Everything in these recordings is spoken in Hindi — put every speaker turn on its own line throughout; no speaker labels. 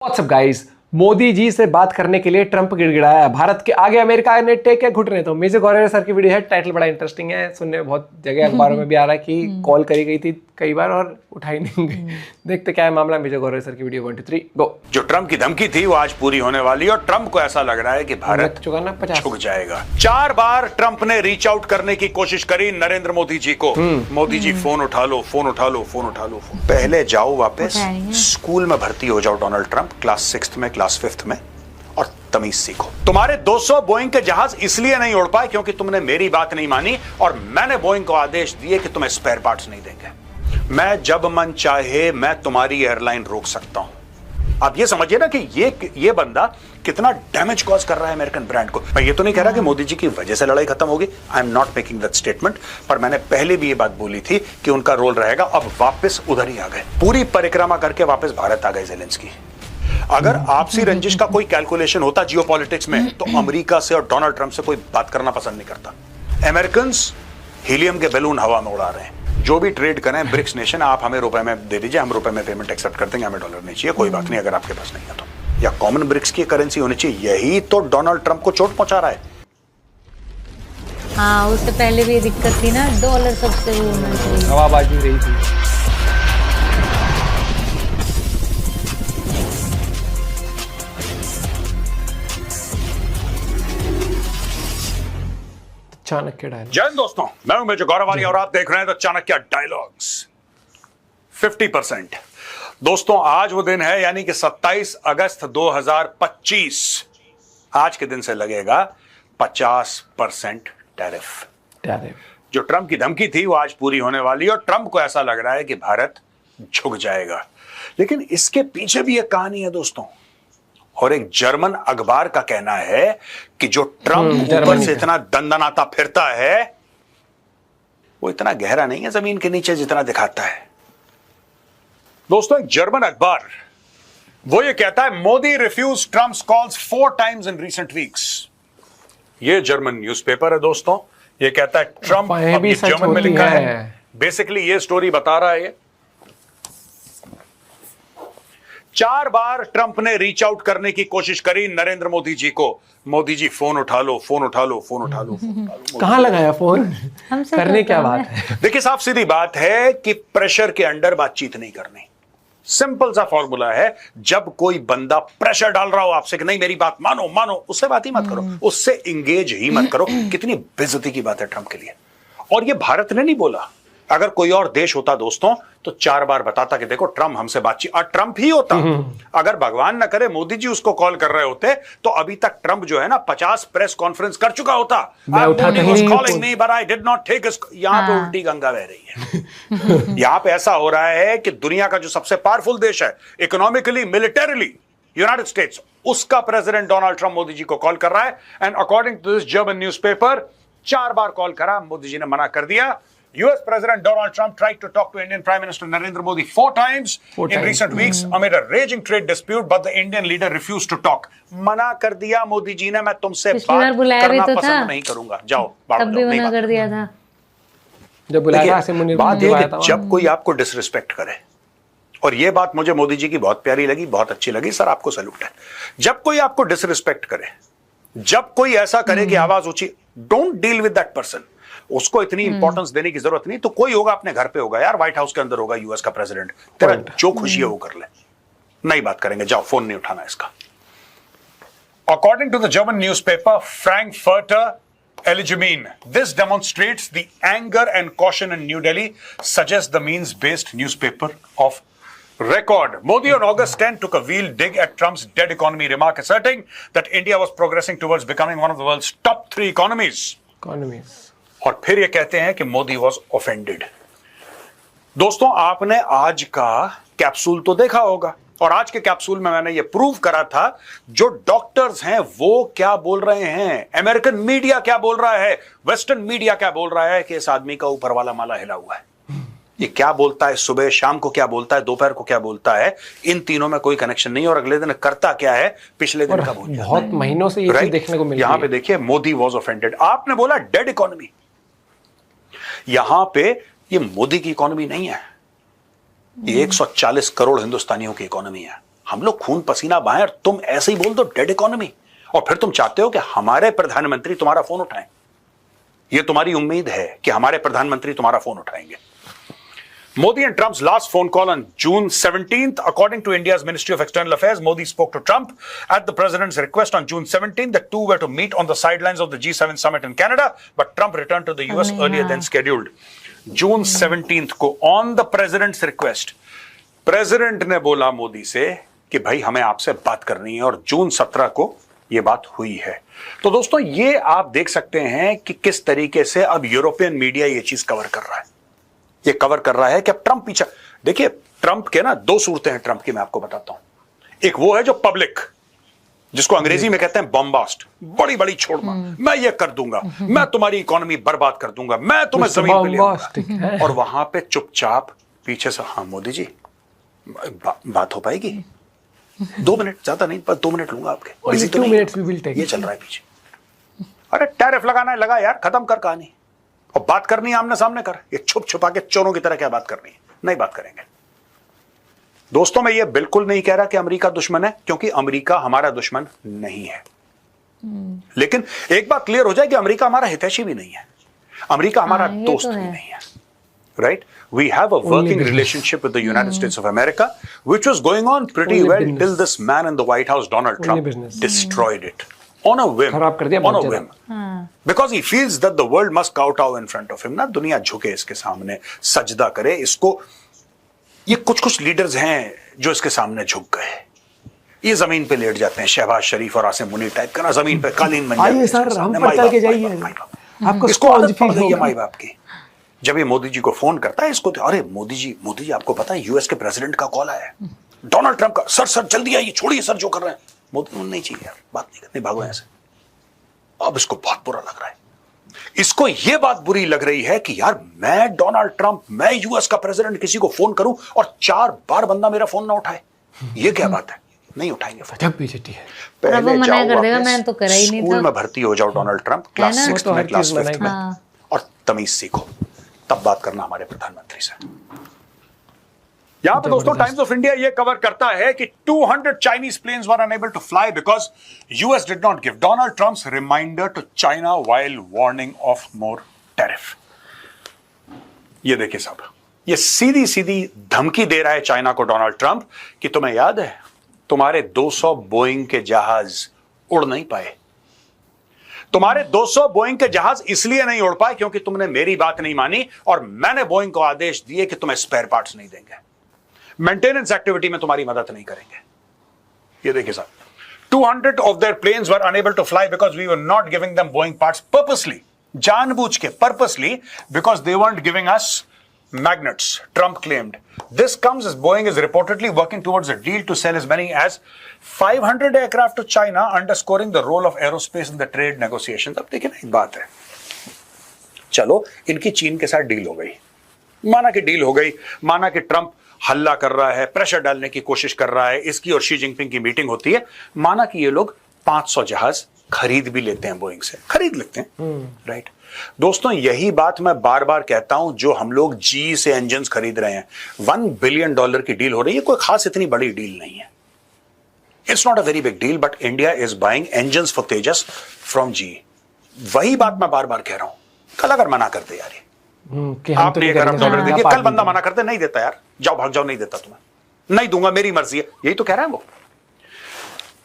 व्हाट्सअप गाइस, मोदी जी से बात करने के लिए ट्रंप गिड़गिड़ाया। भारत के आगे अमेरिका ने टेके घुटने। तो मेजर गौरव सर की वीडियो है, टाइटल बड़ा इंटरेस्टिंग है, सुनने में बहुत जगह अखबारों में भी आ रहा है कि कॉल करी गई थी कई बार और उठाई नहीं गई। देखते क्या है मामला। मेजर गौरव सर की वीडियो 1 2 3 गो।
जो ट्रंप की धमकी थी वो आज पूरी होने वाली है और ट्रंप को ऐसा लग रहा है कि भारत झुक जाएगा। 4 बार ट्रंप ने रीच आउट करने की कोशिश करी नरेंद्र मोदी जी को। मोदी जी फोन उठा लो, फोन उठा लो, फोन उठा लो। पहले जाओ वापस स्कूल में भर्ती हो जाओ डोनाल्ड ट्रंप, क्लास 6th में, क्लास 5th में, और तमीज सीखो। तुम्हारे 200 बोइंग के जहाज इसलिए नहीं उड़ पाए क्योंकि तुमने मेरी बात नहीं मानी और मैंने बोइंग को आदेश दिए कि तुम्हें स्पेयर पार्ट्स नहीं देंगे। मैं जब मन चाहे मैं तुम्हारी एयरलाइन रोक सकता हूं। आप ये समझिए ना कि ये बंदा कितना डैमेज कॉज कर रहा है अमेरिकन ब्रांड को। मैं ये तो नहीं कह रहा कि मोदी जी की वजह से लड़ाई खत्म होगी, I am not making that statement, पर मैंने पहले भी ये बात बोली थी कि उनका रोल रहेगा। अब वापस उधर ही आ गए, पूरी परिक्रमा करके वापस भारत आ गए ज़ेलेंस्की। अगर आपसी रंजिश का कोई कैलकुलेशन होता जियोपॉलिटिक्स में तो अमेरिका से और डोनाल्ड ट्रंप से कोई बात करना पसंद नहीं करता। अमेरिकन हीलियम के बैलून हवा में उड़ा रहे हैं। जो भी ट्रेड करें ब्रिक्स नेशन, आप हमें रुपए में दे दीजिए, हम रुपए में पेमेंट एक्सेप्ट कर देंगे, हमें डॉलर नहीं चाहिए, कोई बात नहीं अगर आपके पास नहीं है तो। या कॉमन ब्रिक्स की करेंसी होनी चाहिए। यही तो डोनाल्ड ट्रंप को चोट पहुंचा रहा है।
हाँ, उससे पहले भी दिक्कत थी ना, डॉलर सबसे वो होना चाहिए,
हवाबाजी रही थी। चाणक्य डायलॉग।
जय हिंद दोस्तों, मैं हूं मेजर गौरव और आप देख रहे हैं द चाणक्य डायलॉग्स। 50%। दोस्तों आज वो दिन है, यानी कि 27 अगस्त 2025। आज के दिन से लगेगा 50% टैरिफ। जो ट्रंप की धमकी थी वो आज पूरी होने वाली है और ट्रंप को ऐसा लग रहा है कि भारत झुक जाएगा। लेकिन इसके पीछे भी एक कहानी है दोस्तों, और एक जर्मन अखबार का कहना है कि जो ट्रंप ऊपर से इतना दंदनाता फिरता है वो इतना गहरा नहीं है जमीन के नीचे जितना दिखाता है। दोस्तों एक जर्मन अखबार वो ये कहता है, Modi refuse Trump's calls 4 times in recent weeks. ये जर्मन न्यूज़पेपर है दोस्तों, ये कहता है ट्रंप, अब ये जर्मन में लिखा है, बेसिकली ये स्टोरी बता रहा है। 4 बार ट्रंप ने रीच आउट करने की कोशिश करी नरेंद्र मोदी जी को। मोदी जी फोन उठा लो, फोन उठा लो, फोन उठा लो, फोन उठा लो।
कहां लगाया फोन? करने क्या बात है?
देखिए साफ सीधी बात है कि प्रेशर के अंडर बातचीत नहीं करनी। सिंपल सा फॉर्मूला है, जब कोई बंदा प्रेशर डाल रहा हो आपसे कि नहीं मेरी बात मानो मानो, उससे बात ही मत करो, उससे इंगेज ही मत करो। कितनी बेइज्जती की बात है ट्रंप के लिए। और ये भारत ने नहीं बोला, अगर कोई और देश होता दोस्तों तो 4 बार बताता कि देखो ट्रंप हमसे बातचीत, और ट्रंप ही होता। अगर भगवान ना करे मोदी जी उसको कॉल कर रहे होते तो अभी तक ट्रंप जो है ना 50 प्रेस कॉन्फ्रेंस कर चुका होता। यहां पे उल्टी गंगा बह रही है। यहां पे ऐसा हो रहा है कि दुनिया का जो सबसे पावरफुल देश है इकोनॉमिकली, मिलिटरीली, यूनाइटेड स्टेट्स, उसका president Donald Trump Modi ji को कॉल कर रहा है। And according to this German newspaper 4 बार कॉल करा, मोदी जी ने मना कर दिया। US President Donald Trump tried to talk to Indian Prime Minister Narendra Modi 4 times in recent weeks amid a raging trade dispute, but the Indian leader refused to talk. मना कर दिया मोदी जी ने, मैं तुमसे बात करना पसंद नहीं करूंगा, जाओ
तब भी मना कर दिया था।
जब बुलाया
बात है कि जब कोई आपको डिसरिस्पेक्ट करे, और ये बात मुझे मोदी जी की बहुत प्यारी लगी, बहुत अच्छी लगी, सर आपको सैल्यूट है। जब कोई आपको डिसरिस्पेक्ट करे, जब कोई ऐसा करे कि आवाज ऊंची, don't deal with that person. उसको इतनी इंपॉर्टेंस देने की जरूरत नहीं। तो कोई होगा अपने घर पे होगा यार, व्हाइट हाउस के अंदर होगा यूएस का प्रेसिडेंट, तेरा जो खुशी है वो कर ले, नहीं बात करेंगे, जाओ फोन नहीं उठाना इसका। According to the German newspaper Frankfurter Allgemeine, this demonstrates the anger and caution in New Delhi, suggests the means-based newspaper of record. Modi on August 10 took a veiled dig at Trump's dead economy remark, asserting that India was progressing towards becoming one of the world's top 3 economies. और फिर ये कहते हैं कि मोदी वॉज ऑफेंडेड। दोस्तों आपने आज का कैप्सूल तो देखा होगा, और आज के कैप्सूल में मैंने ये प्रूव करा था जो डॉक्टर्स हैं वो क्या बोल रहे हैं, अमेरिकन मीडिया क्या बोल रहा है, वेस्टर्न मीडिया क्या बोल रहा है कि इस आदमी का ऊपर वाला माला हिला हुआ है। ये क्या बोलता है, सुबह शाम को क्या बोलता है, दोपहर को क्या बोलता है, इन तीनों में कोई कनेक्शन नहीं। और अगले दिन करता क्या है, पिछले दिन का भूल जाता है।
बहुत महीनों से ये चीज देखने को मिल रही है।
यहां पे देखिए, मोदी वॉज ऑफेंडेड। आपने बोला डेड इकोनॉमी, यहां पे ये मोदी की इकोनॉमी नहीं है, ये 140 करोड़ हिंदुस्तानियों की इकोनॉमी है। हम लोग खून पसीना बहाएं और तुम ऐसे ही बोल दो डेड इकोनॉमी, और फिर तुम चाहते हो कि हमारे प्रधानमंत्री तुम्हारा फोन उठाएं। यह तुम्हारी उम्मीद है कि हमारे प्रधानमंत्री तुम्हारा फोन उठाएंगे। Modi and Trump's last phone call on June 17th. According to India's Ministry of External Affairs, Modi spoke to Trump at the president's request on June 17th. The two were to meet on the sidelines of the G7 summit in Canada, but Trump returned to the US earlier than scheduled. June 17th को on the president's request, president ने बोला मोदी से कि भाई हमें आपसे बात करनी है, और जून 17 को यह बात हुई है। तो दोस्तों, ये आप देख सकते हैं कि किस तरीके से अब यूरोपियन मीडिया ये चीज कवर कर रहा है। ये कवर कर रहा है कि अब ट्रंप पीछे, देखिए ट्रंप के ना दो सूरतें हैं ट्रंप की, मैं आपको बताता हूं। एक वो है जो पब्लिक, जिसको अंग्रेजी में कहते हैं बॉम्बास्ट, बड़ी बड़ी छोड़मा, मैं ये कर दूंगा, मैं तुम्हारी इकोनॉमी बर्बाद कर दूंगा, मैं तुम्हें जमीन पे ले आऊंगा। और वहां पे चुपचाप पीछे से, हाँ मोदी जी बात हो पाएगी, 2 मिनट, ज्यादा नहीं, बस 2 मिनट लूंगा आपके, बिजी तो नहीं, ये चल रहा है पीछे। अरे टैरिफ लगाना है, लगा यार, खत्म कर कहानी। और बात करनी है आमने सामने कर, ये छुप छुपा के चोरों की तरह क्या बात करनी है, नहीं बात करेंगे। दोस्तों, मैं ये बिल्कुल नहीं कह रहा कि अमेरिका दुश्मन है, क्योंकि अमेरिका हमारा दुश्मन नहीं है। लेकिन एक बात क्लियर हो जाए कि अमेरिका हमारा हितैषी भी नहीं है, अमेरिका हमारा दोस्त भी नहीं है, right? We have a working relationship with the United States of America, which was going on pretty well till this man in the White House, Donald Trump, destroyed it. On a whim, on a whim, because he feels that the world must kowtow in front of him. ना दुनिया झुके इसके सामने, सजदा करे इसको। ये कुछ लीडर्स हैं जो इसके सामने झुक गए, ये जमीन पे लेट जाते हैं, शहबाज शरीफ और आसिम मुनीर टाइप का ना, जमीन पे कालीन बन जाते हैं।
सर, हम पर चल के जाइए,
आपको इसको आदत पड़ गई है माई बाप की। जब ये मोदी जी को फोन करता है इसको, अरे मोदी जी आपको पता है यूएस के प्रेसिडेंट का कॉल आया है, डोनाल्ड ट्रंप का, सर जल्दी आइए, छोड़िए सर जो कर रहे हैं। मोदी नहीं चाहिए यार, बात नहीं करनी, भागो यहां से। अब इसको बहुत बुरा लग रहा है, इसको यह बात बुरी लग रही है कि यार मैं डोनाल्ड ट्रंप, मैं यूएस का प्रेसिडेंट किसी को फोन करूं और 4 बार बंदा मेरा फोन ना उठाए, ये क्या बात है? नहीं उठाएंगे फोन, बेइज्जती है। पहले जाओ स्कूल में भर्ती हो जाओ डोनाल्ड ट्रंप, क्लास 6 में, क्लास 5 में, और तमीज सीखो, तब बात करना हमारे प्रधानमंत्री से। यहां पे दोस्तों टाइम्स ऑफ इंडिया ये कवर करता है कि 200 Chinese planes were unable to fly because US did not give Donald Trump's reminder to China while warning of more tariff. ये देखिए साहब, ये सीधी सीधी धमकी दे रहा है चाइना को डोनाल्ड ट्रंप कि तुम्हें याद है तुम्हारे 200 बोइंग के जहाज उड़ नहीं पाए, तुम्हारे 200 बोइंग के जहाज इसलिए नहीं उड़ पाए क्योंकि तुमने मेरी बात नहीं मानी और मैंने बोइंग को आदेश दिए कि तुम्हें स्पेयर पार्ट्स नहीं देंगे, मेंटेनेंस एक्टिविटी में तुम्हारी मदद नहीं करेंगे। ये देखिए साहब, 200 of their planes were unable to fly because we were not giving them Boeing parts purposely, जानबूझ के, purposely, because they weren't giving us magnets, Trump claimed. This comes as Boeing is reportedly working towards a deal to sell as many as 500 aircraft to China, underscoring the role of aerospace in the trade negotiations. अब देखिए ना, एक बात है, चलो इनकी चीन के साथ डील हो गई, माना कि डील हो गई, माना कि ट्रंप हल्ला कर रहा है, प्रेशर डालने की कोशिश कर रहा है, इसकी और शी जिनपिंग की मीटिंग होती है, माना कि ये लोग 500 जहाज खरीद भी लेते हैं, बोइंग से खरीद लेते हैं, राइट? दोस्तों, यही बात मैं बार बार कहता हूं, जो हम लोग जी से इंजन्स खरीद रहे हैं, $1 बिलियन की डील हो रही है, कोई खास इतनी बड़ी डील नहीं है, it's not a very big deal, but India is buying engines for Tejas from GE. वही बात मैं बार बार कह रहा हूं, कल अगर मना करते यार, आपने $1 अरब देंगे, कल बंदा मना करते, नहीं देता यार, जाओ भाग जाओ, नहीं देता तुम्हें, नहीं दूंगा, मेरी मर्जी है, यही तो कह रहा है वो।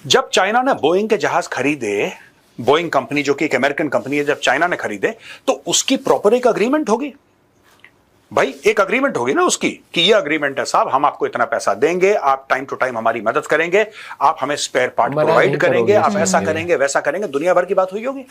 जब चाइना ने बोइंग के जहाज खरीदे, बोइंग कंपनी जो कि एक अमेरिकन कंपनी है, जब चाइना ने खरीदे तो उसकी प्रॉपर एक अग्रीमेंट होगी भाई, एक अग्रीमेंट होगी ना उसकी, कि ये अग्रीमेंट है साहब, हम आपको इतना पैसा देंगे, आप टाइम टू टाइम हमारी मदद करेंगे, आप हमें स्पेयर पार्ट प्रोवाइड करेंगे, आप ऐसा करेंगे, वैसा करेंगे, दुनिया भर की बात हुई होगी।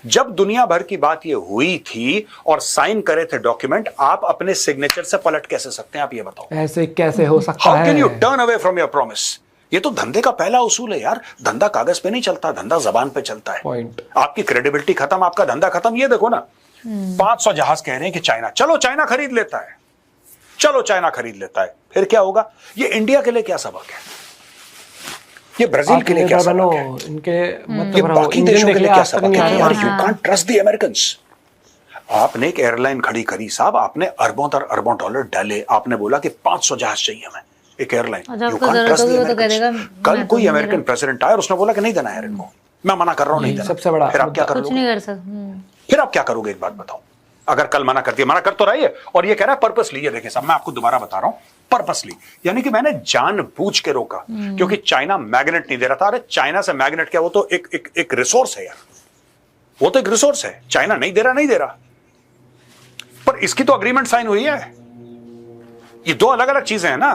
जब दुनिया भर की बात ये हुई थी और साइन करे थे डॉक्यूमेंट, आप अपने सिग्नेचर से पलट कैसे सकते हैं? आप ये बताओ,
ऐसे कैसे हो सकता है?
How can U turn away from your promise? ये तो धंधे का पहला उसूल है यार, धंधा कागज पे नहीं चलता, धंधा जबान पे चलता है।
पॉइंट।
आपकी क्रेडिबिलिटी खत्म, आपका धंधा खत्म। ये देखो ना, 500 जहाज कह रहे हैं कि चाइना, चलो चाइना खरीद लेता है, चलो चाइना खरीद लेता है, फिर क्या होगा? ये इंडिया के लिए क्या सबक है? ये ब्राजील के लिए क्या सबक है?
इनके
ये बाकी देशों के लिए क्या सबक है? यार you can't trust the Americans. आपने एक एयरलाइन खड़ी करी साहब, आपने अरबों दर अरबों डॉलर डाले, आपने बोला कि 500 जहाज चाहिए हमें, एक एयरलाइन।
अच्छा, आपको जरूरत होगी वो तो कह देगा
कल
मैं तो
कोई
नहीं
अमेरिकन प्रेसिडेंट आया और उसने बोला कि नहीं देना है इनको, मैं मना कर रहा हूं, नहीं
यही
देना,
सबसे बड़ा
फिर आप क्या
कुछ
करोगे?
नहीं कर सकते।
फिर आप क्या करोगे एक बात बताओ? अगर कल मना कर दिया, मना कर तो रही है, और ये कह रहा है पर्पसली, ये देखिए साहब मैं आपको दोबारा बता रहा हूं, पर्पसली, यानी कि मैंने जानबूझ के रोका, क्योंकि चाइना मैग्नेट नहीं दे रहा था। अरे चाइना से मैग्नेट क्या, वो तो एक रिसोर्स है यार, वो तो एक रिसोर्स है। चाइना नहीं दे रहा, नहीं दे रहा, पर इसकी तो अग्रीमेंट साइन हुई है। ये दो अलग अलग चीजें हैं ना।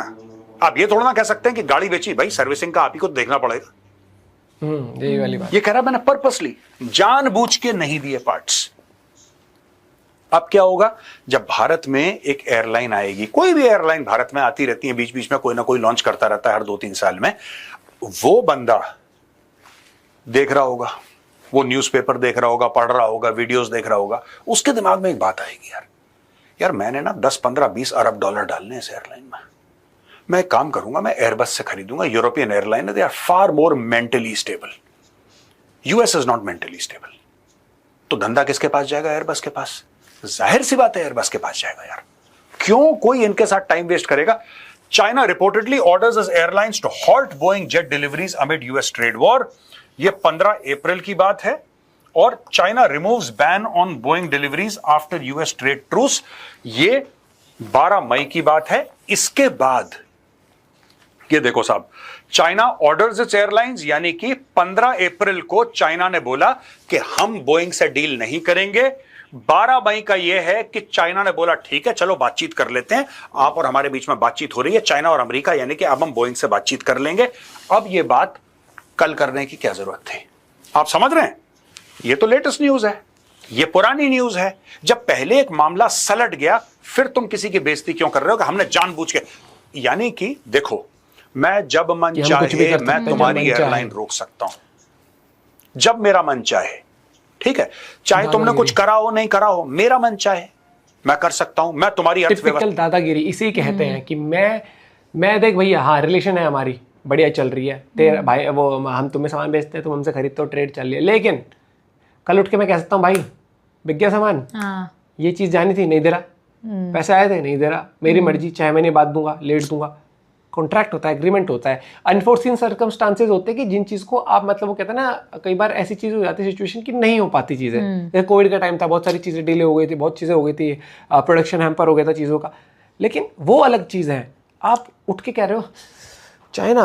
आप ये थोड़ा ना कह सकते हैं कि गाड़ी बेची, भाई सर्विसिंग का आप ही को देखना पड़ेगा।
यही वाली बात।
ये कह रहा मैंने पर्पसली जानबूझ के नहीं दिए पार्ट्स। अब क्या होगा जब भारत में एक एयरलाइन आएगी, कोई भी एयरलाइन भारत में आती रहती है, बीच बीच में कोई ना कोई लॉन्च करता रहता है हर 2-3 साल में, वो बंदा देख रहा होगा, वो न्यूज़पेपर देख रहा होगा, पढ़ रहा होगा, वीडियोस देख रहा होगा, उसके दिमाग में एक बात आएगी, यार मैंने ना 10, 15, 20 अरब डॉलर डालने इस एयरलाइन में, मैं एक काम करूंगा, मैं एयरबस से खरीदूंगा। यूरोपियन एयरलाइन है, they are far more mentally stable, US is not mentally stable. तो धंधा किसके पास जाएगा? एयरबस के पास। जाहिर सी बात है एयरबस के पास जाएगा यार, क्यों कोई इनके साथ टाइम वेस्ट करेगा? China reportedly orders is airlines to halt Boeing jet deliveries amid US trade war. ये 15 अप्रैल की बात है, और China removes ban on Boeing deliveries after US trade truce, ये 12 मई की बात है। इसके बाद ये देखो साहब, चाइना ऑर्डर्स इट्स एयरलाइंस, यानी कि 15 अप्रैल को चाइना ने बोला कि हम बोइंग से डील नहीं करेंगे। 12 मई का यह है कि चाइना ने बोला ठीक है चलो बातचीत कर लेते हैं, आप और हमारे बीच में बातचीत हो रही है, चाइना और अमेरिका, यानी कि अब हम बोइंग से बातचीत कर लेंगे। अब यह बात कल करने की क्या जरूरत थी? आप समझ रहे हैं? यह तो लेटेस्ट न्यूज है, यह पुरानी न्यूज है। जब पहले एक मामला सलट गया, फिर तुम किसी की बेइज्जती क्यों कर रहे हो कि हमने जानबूझ के? यानी कि देखो, मैं जब मन चाहे मैं तुम्हारी एयरलाइन रोक सकता हूं, जब मेरा मन चाहे, ठीक है? चाहे तुमने कुछ करा हो नहीं करा हो, मेरा मन चाहे मैं कर सकता हूं। मैं तुम्हारी
अर्थव्यवस्था, दादागिरी इसी कहते हैं कि मैं देख भैया, हाँ रिलेशन है हमारी, बढ़िया चल रही है, तेरा भाई वो हम तुम्हें सामान बेचते हैं, तुम हमसे खरीदते हो, ट्रेड चल रही है, लेकिन कल उठ के मैं कह सकता हूँ भाई बिक गया सामान, ये चीज़ जानी थी, नहीं दे रहा, पैसे आए थे, नहीं दे रहा, मेरी मर्जी, 6 महीने बाद दूंगा, लेट दूंगा। कॉन्ट्रैक्ट होता है, एग्रीमेंट होता है, अनफोर्सिन सर्कमस्टांसेस होते हैं कि जिन चीज़ को आप मतलब वो कहते हैं ना, कई बार ऐसी चीज़ हो जाती है सिचुएशन की नहीं हो पाती चीज़ें। जैसे कोविड का टाइम था, बहुत सारी चीज़ें डिले हो गई थी, बहुत चीज़ें हो गई थी, प्रोडक्शन हैम्पर हो गया था चीज़ों का, लेकिन वो अलग चीज़ है। आप उठ के कह रहे हो चाइना,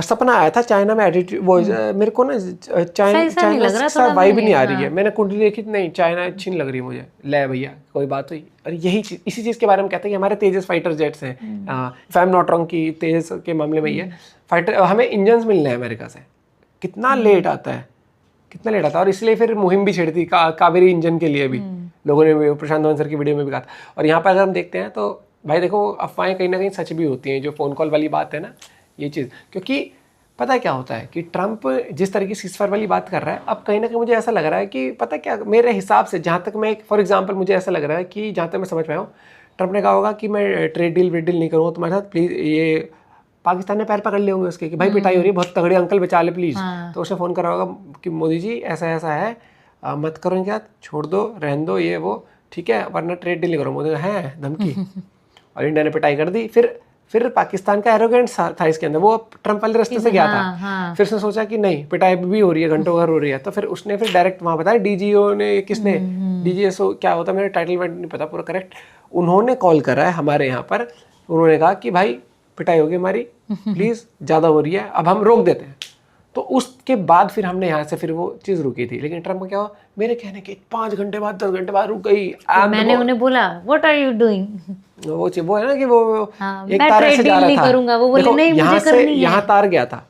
सपना आया था चाइना में एडिट, वो मेरे को ना चाइना से वाइब नहीं आ रही है, मैंने कुंडली देखी नहीं, चाइना अच्छी नहीं लग रही मुझे, ले भैया कोई बात हुई। और यही चीज़, इसी चीज़ के बारे में कहते हैं कि हमारे तेजस फाइटर जेट्स हैं, if I am not wrong की तेजस के मामले में ये फाइटर, हमें इंजन्स मिलने हैं अमेरिका से, कितना लेट आता है, कितना लेट आता है। और इसलिए फिर मुहिम भी छिड़ी थी कावेरी इंजन के लिए भी, लोगों ने प्रशांत धवन सर की वीडियो में भी कहा था। और यहाँ पर अगर हम देखते हैं तो भाई देखो, अफवाहें कहीं ना कहीं सच भी होती हैं, जो फ़ोन कॉल वाली बात है ना, ये चीज़, क्योंकि पता है क्या होता है कि ट्रंप जिस तरीके से सीज़फायर वाली बात कर रहा है, अब कहीं ना कहीं मुझे ऐसा लग रहा है कि पता है क्या, मेरे हिसाब से जहाँ तक मैं, फॉर एग्जांपल मुझे ऐसा लग रहा है कि जहाँ तक मैं समझ पाया हूँ, ट्रंप ने कहा होगा कि मैं ट्रेड डील नहीं करूँगा तुम्हारे साथ, प्लीज़। ये पाकिस्तान ने पैर पकड़ लिए होंगे उसके कि भाई पिटाई हो रही है बहुत तगड़ी, अंकल बचा ले प्लीज़। तो उसने फ़ोन करा होगा कि मोदी जी ऐसा ऐसा है, मत करो इनके साथ, छोड़ दो, रहने दो, ये वो, ठीक है, वरना ट्रेड डील नहीं करो। मोदी है धमकी, और इंडिया ने पिटाई कर दी। फिर पाकिस्तान का एरोगेंट था इसके अंदर, वो ट्रंप वाले रास्ते से गया था। फिर उसने सोचा कि नहीं, पिटाई भी हो रही है, घंटों घर हो रही है, तो फिर उसने फिर डायरेक्ट वहाँ बताया, डीजीओ ने, किसने, डीजीएसओ क्या होता है, मेरे टाइटल वर्ड नहीं पता पूरा करेक्ट, उन्होंने कॉल करा है हमारे यहाँ पर, उन्होंने कहा कि भाई पिटाई होगी हमारी, प्लीज़ ज़्यादा हो रही है, अब हम रोक देते हैं। तो उसके बाद फिर हमने यहाँ से फिर वो चीज़ रुकी थी। लेकिन ट्रंप का क्या हुआ, मेरे कहने के 5 घंटे बाद 10 घंटे बाद रुक गई।
मैंने उन्हें बोला व्हाट आर यू डूइंग,
वो है ना कि वो एक तार से जा रहा था,
वो बोले नहीं मुझे करनी है,
यहाँ तार गया था,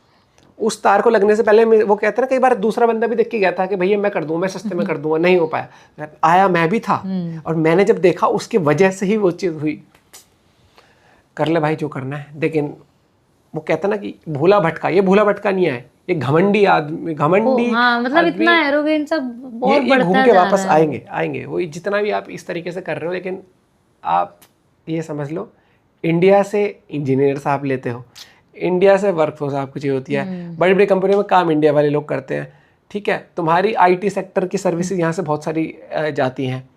उस तार को लगने से पहले वो कहते हैं ना, कई बार दूसरा बंदा भी देख के गया था कि भैया मैं कर दूंगा, मैं सस्ते में कर दूंगा, नहीं हो पाया, आया मैं भी था, और मैंने जब देखा उसकी वजह से ही वो चीज़ हुई। कर ले भाई जो करना है, लेकिन वो कहता ना कि भूला भटका, ये भूला भटका नहीं है, ये घमंडी आदमी, घमंडी,
मतलब इतना एरोगेंट सब बहुत बढ़ता
घूम के वापस आएंगे वो, जितना भी आप इस तरीके से कर रहे हो। लेकिन आप ये समझ लो, इंडिया से इंजीनियर साहब लेते हो, इंडिया से वर्कफोर्स आपको चाहिए होती है, बड़ी बड़ी कंपनियों में काम इंडिया वाले लोग करते हैं, ठीक है, तुम्हारी IT सेक्टर की सर्विसेज यहाँ से बहुत सारी जाती हैं,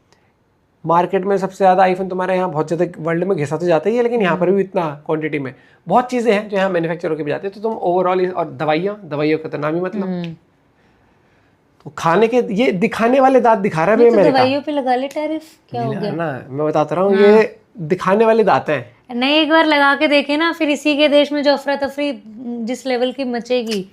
मार्केट में सबसे ज़्यादा आईफोन तुम्हारे यहाँ बहुत ज़्यादा वर्ल्ड में घिसा तो जाता ही है, लेकिन यहाँ पर भी इतना क्वांटिटी में बहुत चीज़ें हैं जो यहाँ मैन्युफैक्चर होकर भी जाती है। तो तुम ओवरऑल, और दवाइयों का तो नाम ही मतलब, तो खाने के ये दिखाने वाले दांत दिखा रहा है
तो
अमेरिका।
दवाइयों पे लगा ले टैरिफ, क्या हो गया
ना मैं बताता रहा हूँ, ये दिखाने वाले दांत हैं।
नहीं, एक बार लगा के देखे ना, फिर इसी के देश में जो अफरा तफरी जिस लेवल की मचेगी।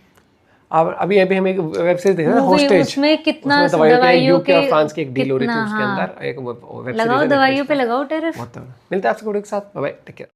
अब अभी हम एक वेब सीरीज देख रहे हैं
मूवी,
होस्टेज,
उसमें कितना
दवाइयों
दवाइयों
के और
के
फ्रांस की एक डील हो रही थी,
कितना,
उसके
हाँ।
अंदर एक वेब सीरीज
लगाओ दवाइयों पे लगाओ टैरिफ।
मिलता है आपसे वीडियो के साथ, बाय बाय, टेक केयर।